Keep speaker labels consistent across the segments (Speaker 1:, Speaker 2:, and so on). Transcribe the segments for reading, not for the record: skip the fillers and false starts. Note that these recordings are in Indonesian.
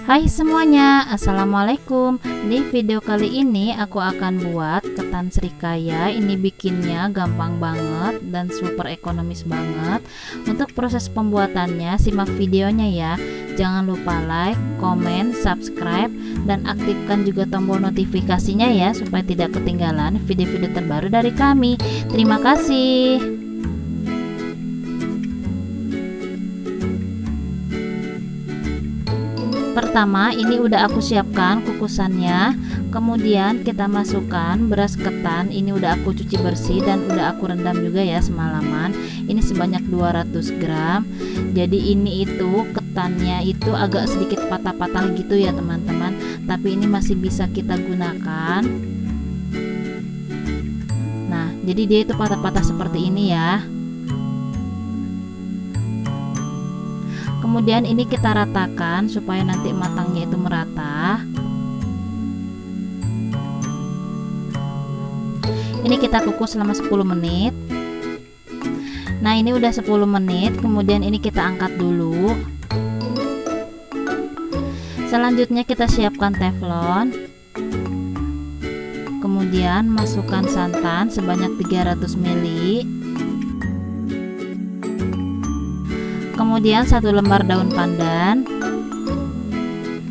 Speaker 1: Hai semuanya, assalamualaikum. Di video kali ini aku akan buat ketan srikaya. Ini bikinnya gampang banget dan super ekonomis banget. Untuk proses pembuatannya simak videonya ya. Jangan lupa like, komen, subscribe, dan aktifkan juga tombol notifikasinya ya, supaya tidak ketinggalan video-video terbaru dari kami. Terima kasih. Pertama, ini udah aku siapkan kukusannya. Kemudian kita masukkan beras ketan. Ini udah aku cuci bersih dan udah aku rendam juga ya semalaman. Ini sebanyak 200 gram. Jadi ini itu ketannya itu agak sedikit patah-patah gitu ya teman-teman. Tapi ini masih bisa kita gunakan. Nah, jadi dia itu patah-patah seperti ini ya. Kemudian ini kita ratakan supaya nanti matangnya itu merata. Ini kita kukus selama 10 menit. Nah, ini udah 10 menit. Kemudian ini kita angkat dulu. Selanjutnya kita siapkan teflon. Kemudian masukkan santan sebanyak 300 ml. Kemudian 1 lembar daun pandan,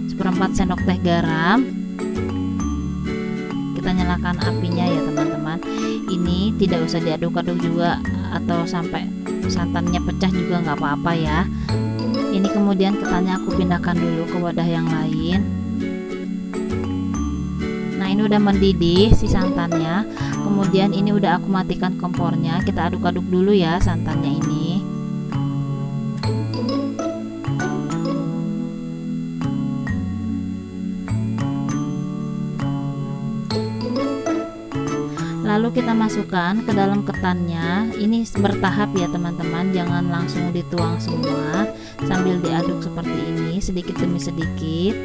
Speaker 1: 1/4 sendok teh garam. Kita nyalakan apinya ya teman-teman. Ini tidak usah diaduk-aduk juga atau sampai santannya pecah juga nggak apa-apa ya. Ini kemudian ketannya aku pindahkan dulu ke wadah yang lain. Nah, ini udah mendidih si santannya. Kemudian ini udah aku matikan kompornya. Kita aduk-aduk dulu ya santannya ini. Lalu kita masukkan ke dalam ketannya. Ini bertahap ya teman-teman, jangan langsung dituang semua, sambil diaduk seperti ini sedikit demi sedikit.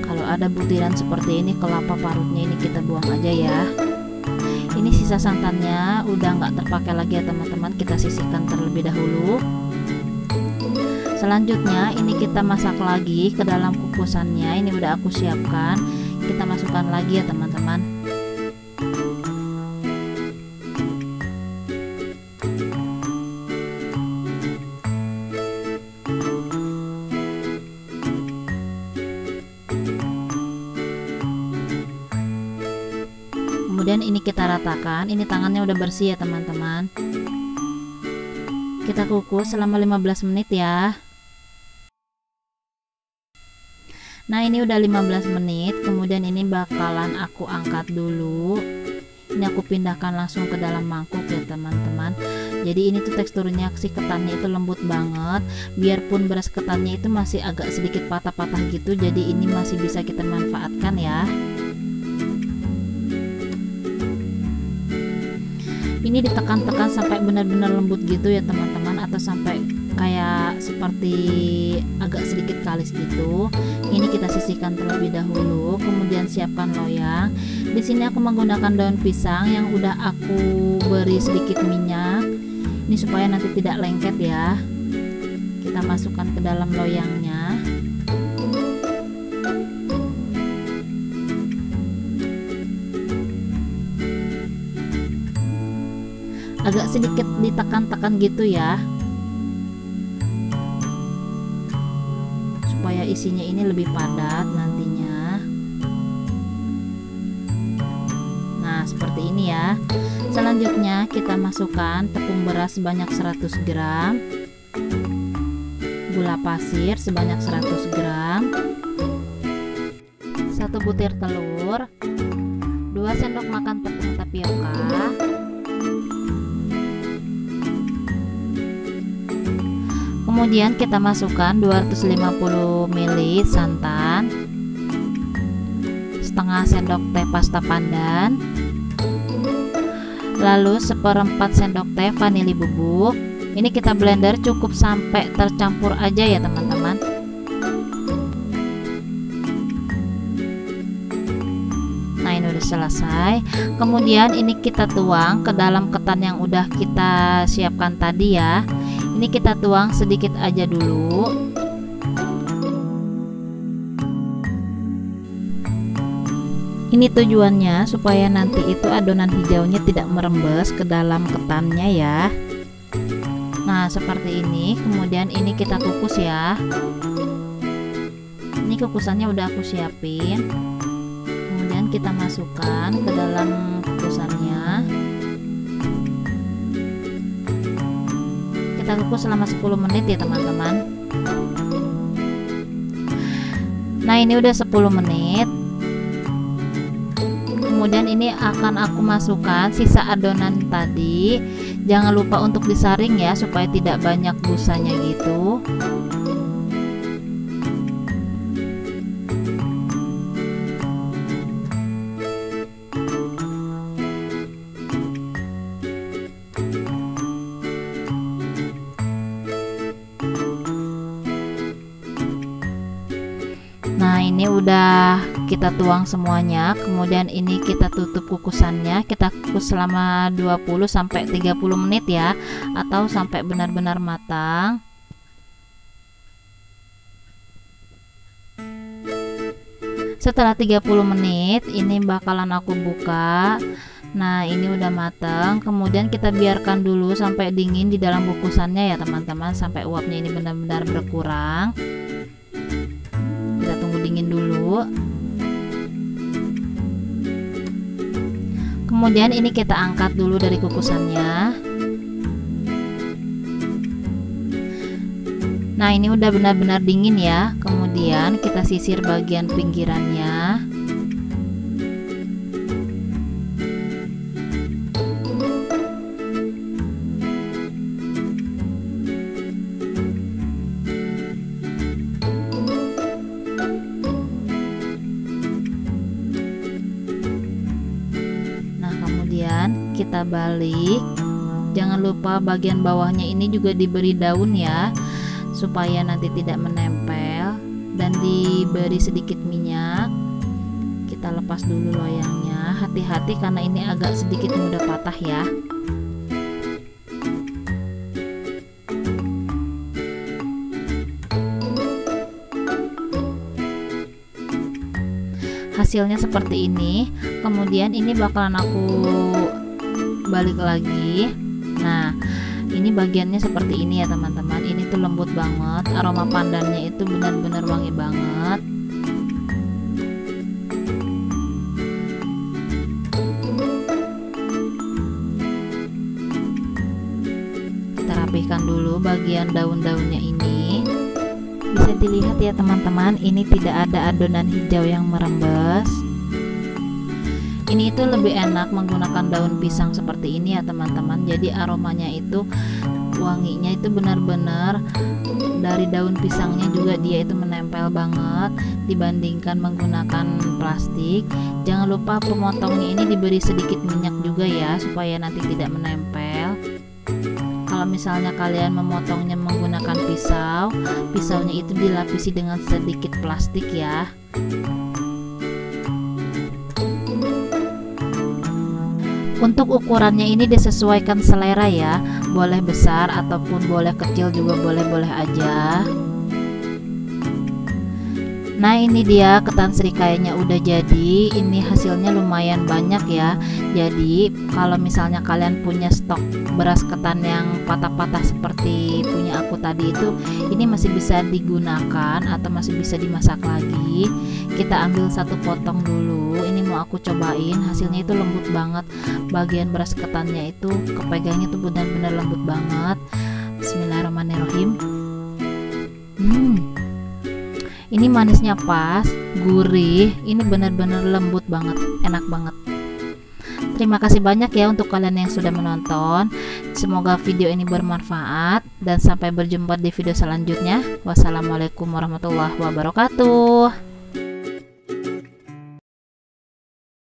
Speaker 1: Kalau ada butiran seperti ini, kelapa parutnya ini kita buang aja ya. Ini sisa santannya udah nggak terpakai lagi ya teman-teman, kita sisihkan terlebih dahulu. Selanjutnya ini kita masak lagi ke dalam kukusannya. Ini udah aku siapkan, kita masukkan lagi ya teman-teman. Kemudian ini kita ratakan. Ini tangannya udah bersih ya teman-teman. Kita kukus selama 15 menit ya. Nah, ini udah 15 menit. Kemudian ini bakalan aku angkat dulu. Ini aku pindahkan langsung ke dalam mangkuk ya teman-teman. Jadi ini tuh teksturnya si ketannya itu lembut banget. Biarpun beras ketannya itu masih agak sedikit patah-patah gitu, jadi ini masih bisa kita manfaatkan ya. Ini ditekan-tekan sampai benar-benar lembut gitu ya teman-teman, atau sampai kayak seperti agak sedikit kalis gitu. Ini kita sisihkan terlebih dahulu. Kemudian siapkan loyang. Di sini aku menggunakan daun pisang yang udah aku beri sedikit minyak. Ini supaya nanti tidak lengket ya. Kita masukkan ke dalam loyangnya. Agak sedikit ditekan-tekan gitu ya, supaya isinya ini lebih padat nantinya. Nah, seperti ini ya. Selanjutnya kita masukkan tepung beras sebanyak 100 gram, gula pasir sebanyak 100 gram, 1 butir telur, 2 sendok makan tepung tapioka, kemudian kita masukkan 250 ml santan, setengah sendok teh pasta pandan, lalu 1/4 sendok teh vanili bubuk. Ini kita blender cukup sampai tercampur aja ya teman-teman. Nah, ini udah selesai. Kemudian ini kita tuang ke dalam ketan yang udah kita siapkan tadi ya. Ini kita tuang sedikit aja dulu. Ini tujuannya supaya nanti itu adonan hijaunya tidak merembes ke dalam ketannya ya. Nah, seperti ini. Kemudian ini kita kukus ya. Ini kukusannya udah aku siapin. Kemudian kita masukkan ke dalam kukusannya. Kita kukus selama 10 menit ya teman-teman. Nah, ini udah 10 menit. Kemudian ini akan aku masukkan sisa adonan tadi. Jangan lupa untuk disaring ya, supaya tidak banyak busanya gitu. Nah, ini udah kita tuang semuanya. Kemudian ini kita tutup kukusannya. Kita kukus selama 20 sampai 30 menit ya, atau sampai benar-benar matang. Setelah 30 menit ini bakalan aku buka. Nah, ini udah matang. Kemudian kita biarkan dulu sampai dingin di dalam kukusannya ya teman-teman, sampai uapnya ini benar-benar berkurang. Kita tunggu dingin dulu. Kemudian ini kita angkat dulu dari kukusannya. Nah, ini udah benar-benar dingin ya. Kemudian kita sisir bagian pinggirannya. Kemudian kita balik. Jangan lupa bagian bawahnya ini juga diberi daun ya, supaya nanti tidak menempel, dan diberi sedikit minyak. Kita lepas dulu loyangnya. Hati-hati karena ini agak sedikit mudah patah ya. Hasilnya seperti ini. Kemudian ini bakalan aku balik lagi. Nah, ini bagiannya seperti ini ya teman-teman. Ini tuh lembut banget, aroma pandannya itu benar-benar wangi banget. Kita rapihkan dulu bagian daun-daunnya ini. Bisa dilihat ya teman-teman, ini tidak ada adonan hijau yang merembes. Ini itu lebih enak menggunakan daun pisang seperti ini ya teman-teman. Jadi aromanya itu, wanginya itu benar-benar dari daun pisangnya juga, dia itu menempel banget dibandingkan menggunakan plastik. Jangan lupa pemotongnya ini diberi sedikit minyak juga ya, supaya nanti tidak menempel. Kalau misalnya kalian memotongnya menggunakan pisau, pisaunya itu dilapisi dengan sedikit plastik ya. Untuk ukurannya ini disesuaikan selera ya, boleh besar ataupun boleh kecil juga boleh-boleh aja. Nah, ini dia ketan srikayanya udah jadi. Ini hasilnya lumayan banyak ya. Jadi kalau misalnya kalian punya stok beras ketan yang patah-patah seperti punya aku tadi itu, ini masih bisa digunakan atau masih bisa dimasak lagi. Kita ambil satu potong dulu. Ini mau aku cobain, hasilnya itu lembut banget. Bagian beras ketannya itu kepegangnya tuh benar-benar lembut banget. Bismillahirrahmanirrahim. Ini manisnya pas, gurih, ini benar-benar lembut banget, enak banget. Terima kasih banyak ya untuk kalian yang sudah menonton. Semoga video ini bermanfaat, dan sampai berjumpa di video selanjutnya. Wassalamualaikum warahmatullahi wabarakatuh.